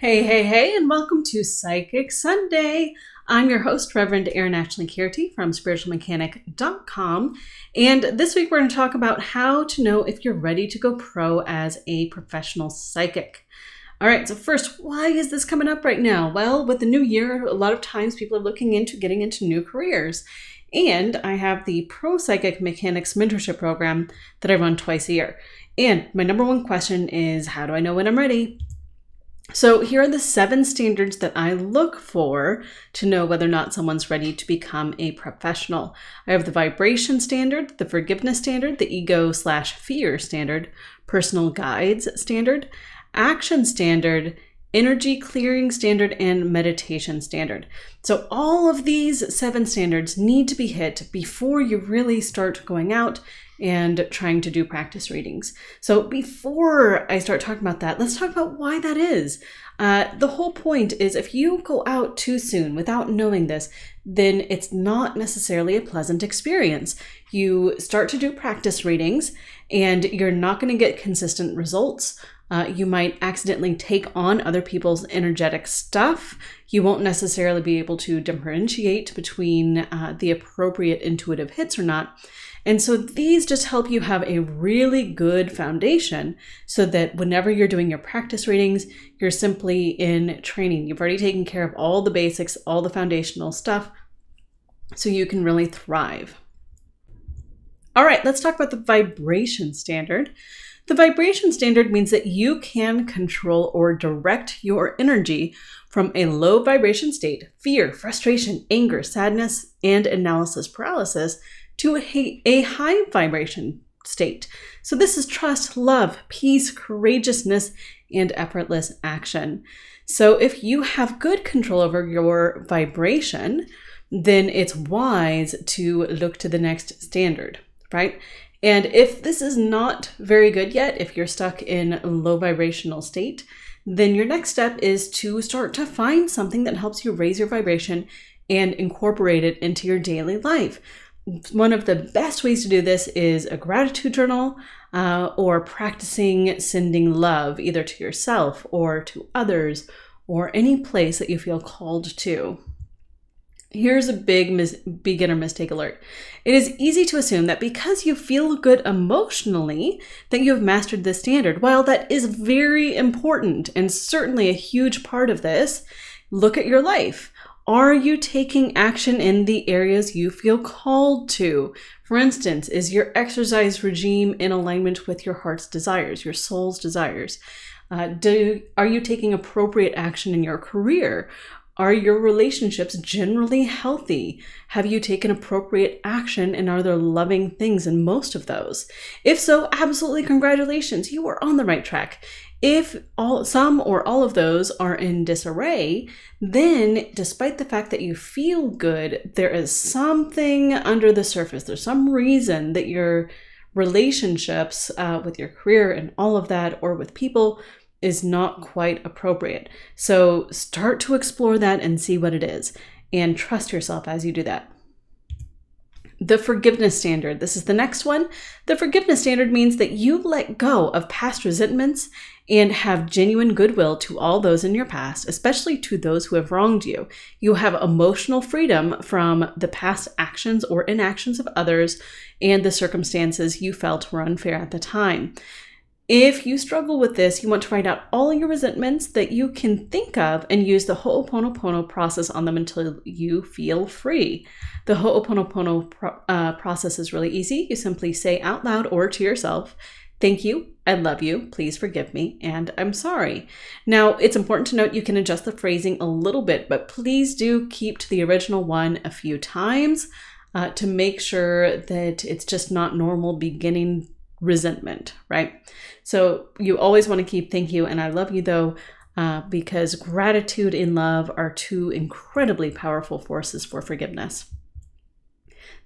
Hey, hey, hey, and welcome to Psychic Sunday. I'm your host, Reverend Erin-Ashley from spiritualmechanic.com. And this week we're going to talk about how to know if you're ready to go pro as a professional psychic. All right, so first, why is this coming up right now? Well, with the new year, a lot of times people are looking into getting into new careers. And I have the Pro Psychic Mechanics Mentorship Program that I run twice a year. And my number one question is, how do I know when I'm ready? So here are the 7 standards that I look for to know whether or not someone's ready to become a professional. I have the vibration standard, the forgiveness standard, the ego/fear standard, personal guides standard, action standard, energy clearing standard, and meditation standard. So all of these 7 standards need to be hit before you really start going out and trying to do practice readings. So before I start talking about that, let's talk about why that is. The whole point is if you go out too soon without knowing this, then it's not necessarily a pleasant experience. You start to do practice readings and you're not going to get consistent results. You might accidentally take on other people's energetic stuff. You won't necessarily be able to differentiate between the appropriate intuitive hits or not. And so these just help you have a really good foundation so that whenever you're doing your practice readings, you're simply in training. You've already taken care of all the basics, all the foundational stuff, so you can really thrive. All right, let's talk about the vibration standard. The vibration standard means that you can control or direct your energy from a low vibration state, fear, frustration, anger, sadness, and analysis paralysis, to a high vibration state. So this is trust, love, peace, courageousness, and effortless action. So if you have good control over your vibration, then it's wise to look to the next standard, right? And if this is not very good yet, if you're stuck in a low vibrational state, then your next step is to start to find something that helps you raise your vibration and incorporate it into your daily life. One of the best ways to do this is a gratitude journal or practicing sending love either to yourself or to others or any place that you feel called to. Here's a big beginner mistake alert. It is easy to assume that because you feel good emotionally that you have mastered this standard. While that is very important and certainly a huge part of this, look at your life. Are you taking action in the areas you feel called to? For instance, is your exercise regime in alignment with your heart's desires, your soul's desires? Are you taking appropriate action in your career? Are your relationships generally healthy? Have you taken appropriate action and are there loving things in most of those? If so, absolutely congratulations, you are on the right track. If some or all of those are in disarray, then despite the fact that you feel good, there is something under the surface. There's some reason that your relationships with your career and all of that, or with people, is not quite appropriate. So start to explore that and see what it is, and trust yourself as you do that. The forgiveness standard. This is the next one. The forgiveness standard means that you let go of past resentments and have genuine goodwill to all those in your past, especially to those who have wronged you. You have emotional freedom from the past actions or inactions of others and the circumstances you felt were unfair at the time. If you struggle with this, you want to write out all your resentments that you can think of and use the Ho'oponopono process on them until you feel free. The Ho'oponopono process is really easy. You simply say out loud or to yourself, "Thank you, I love you, please forgive me, and I'm sorry." Now, it's important to note you can adjust the phrasing a little bit, but please do keep to the original one a few times to make sure that it's just not normal beginning resentment, right? So you always want to keep "thank you" and "I love you" though, because gratitude and love are 2 incredibly powerful forces for forgiveness.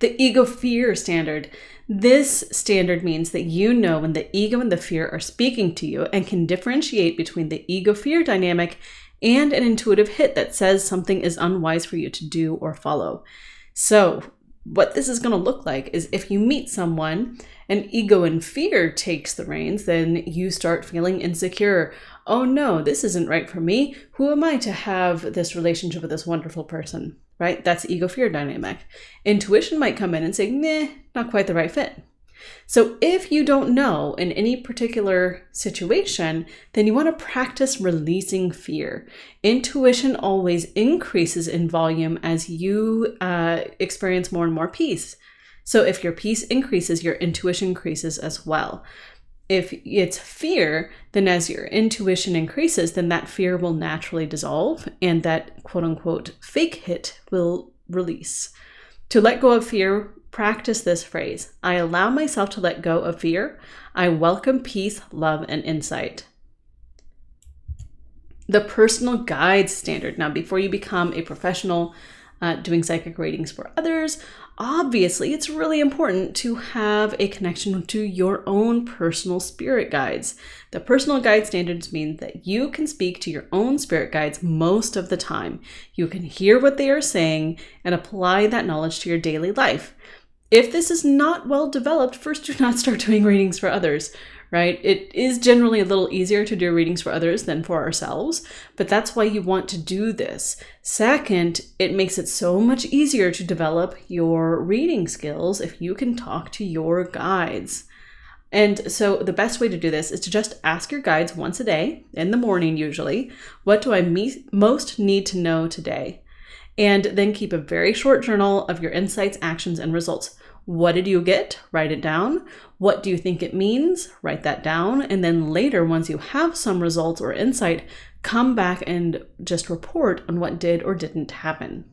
The ego-fear standard. This standard means that you know when the ego and the fear are speaking to you and can differentiate between the ego-fear dynamic and an intuitive hit that says something is unwise for you to do or follow. So what this is going to look like is if you meet someone and ego and fear takes the reins, then you start feeling insecure. oh no, this isn't right for me. Who am I to have this relationship with this wonderful person, right? That's the ego-fear dynamic. Intuition might come in and say, nah, not quite the right fit. So if you don't know in any particular situation, then you want to practice releasing fear. Intuition always increases in volume as you experience more and more peace. So if your peace increases, your intuition increases as well. If it's fear, then as your intuition increases, then that fear will naturally dissolve and that quote unquote fake hit will release. To let go of fear, practice this phrase. I allow myself to let go of fear. I welcome peace, love, and insight. The personal guide standard. Now, before you become a professional doing psychic readings for others, obviously it's really important to have a connection to your own personal spirit guides. The personal guide standards mean that you can speak to your own spirit guides most of the time. You can hear what they are saying and apply that knowledge to your daily life. If this is not well developed, first do not start doing readings for others, right? It is generally a little easier to do readings for others than for ourselves, but that's why you want to do this. Second, it makes it so much easier to develop your reading skills if you can talk to your guides. And so the best way to do this is to just ask your guides once a day, in the morning usually, what do I most need to know today? And then keep a very short journal of your insights, actions, and results. What did you get? Write it down. What do you think it means? Write that down. And then later, once you have some results or insight, come back and just report on what did or didn't happen.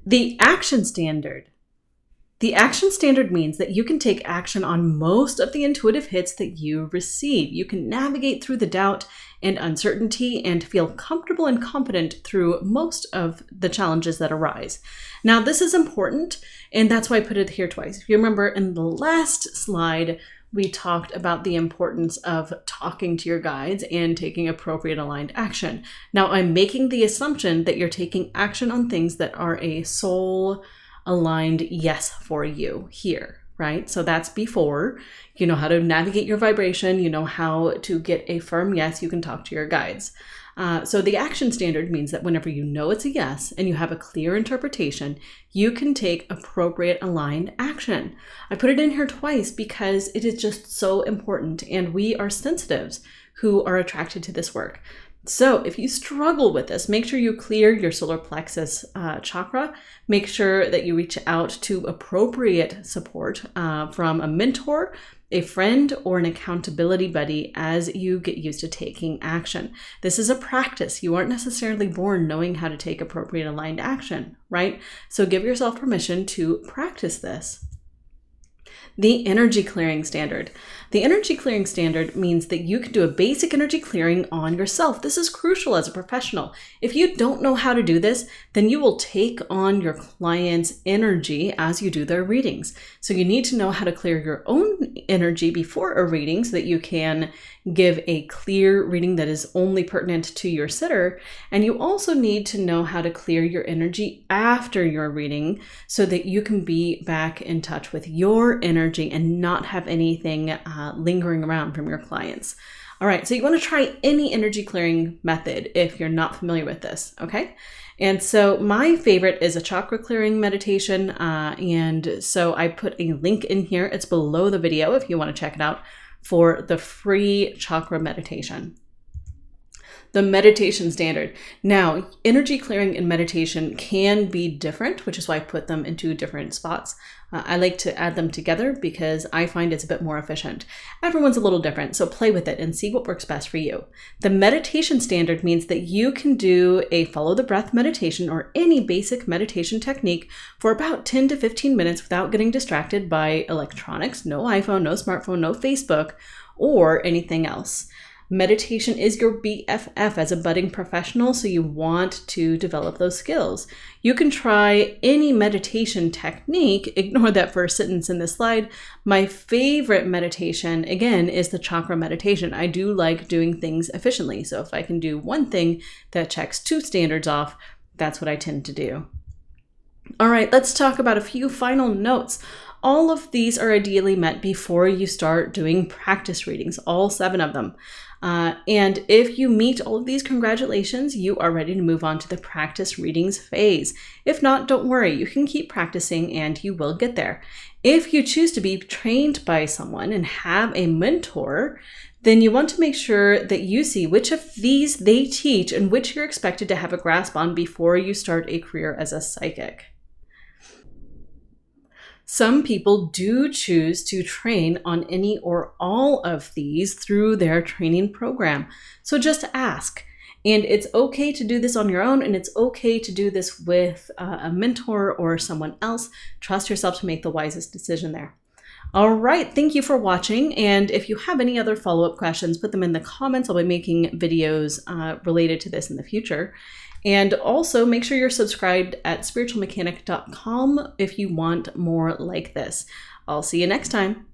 The action standard. The action standard means that you can take action on most of the intuitive hits that you receive. You can navigate through the doubt and uncertainty and feel comfortable and competent through most of the challenges that arise. Now, this is important, and that's why I put it here twice. If you remember in the last slide, we talked about the importance of talking to your guides and taking appropriate aligned action. Now, I'm making the assumption that you're taking action on things that are a soul aligned yes for you here, right? So that's before you know how to navigate your vibration, you know how to get a firm yes, you can talk to your guides. So the action standard means that whenever you know it's a yes and you have a clear interpretation, you can take appropriate aligned action. I put it in here twice because it is just so important, and we are sensitives who are attracted to this work. So if you struggle with this, make sure you clear your solar plexus chakra. Make sure that you reach out to appropriate support from a mentor, a friend, or an accountability buddy as you get used to taking action. This is a practice. You aren't necessarily born knowing how to take appropriate aligned action, right? So give yourself permission to practice this. The energy clearing standard. The energy clearing standard means that you can do a basic energy clearing on yourself. This is crucial as a professional. If you don't know how to do this, then you will take on your client's energy as you do their readings. So you need to know how to clear your own energy before a reading so that you can give a clear reading that is only pertinent to your sitter. And you also need to know how to clear your energy after your reading so that you can be back in touch with your energy and not have anything lingering around from your clients. All right, so you want to try any energy clearing method if you're not familiar with this, okay? And so my favorite is a chakra clearing meditation. And so I put a link in here. It's below the video if you want to check it out for the free chakra meditation. The meditation standard. Now, energy clearing and meditation can be different, which is why I put them into different spots. I like to add them together because I find it's a bit more efficient. Everyone's a little different, so play with it and see what works best for you. The meditation standard means that you can do a follow the breath meditation or any basic meditation technique for about 10 to 15 minutes without getting distracted by electronics, no iPhone, no smartphone, no Facebook, or anything else. Meditation is your BFF as a budding professional, so you want to develop those skills. You can try any meditation technique. Ignore that first sentence in this slide. My favorite meditation, again, is the chakra meditation. I do like doing things efficiently. So if I can do one thing that checks two standards off, that's what I tend to do. All right, let's talk about a few final notes. all of these are ideally met before you start doing practice readings, all 7 of them. And if you meet all of these, congratulations, you are ready to move on to the practice readings phase. If not, don't worry, you can keep practicing and you will get there. If you choose to be trained by someone and have a mentor, then you want to make sure that you see which of these they teach and which you're expected to have a grasp on before you start a career as a psychic. Some people do choose to train on any or all of these through their training program. So just ask. And it's okay to do this on your own, and it's okay to do this with a mentor or someone else. Trust yourself to make the wisest decision there. All right, thank you for watching. And if you have any other follow-up questions, put them in the comments. I'll be making videos related to this in the future. And also make sure you're subscribed at spiritualmechanic.com if you want more like this. I'll see you next time.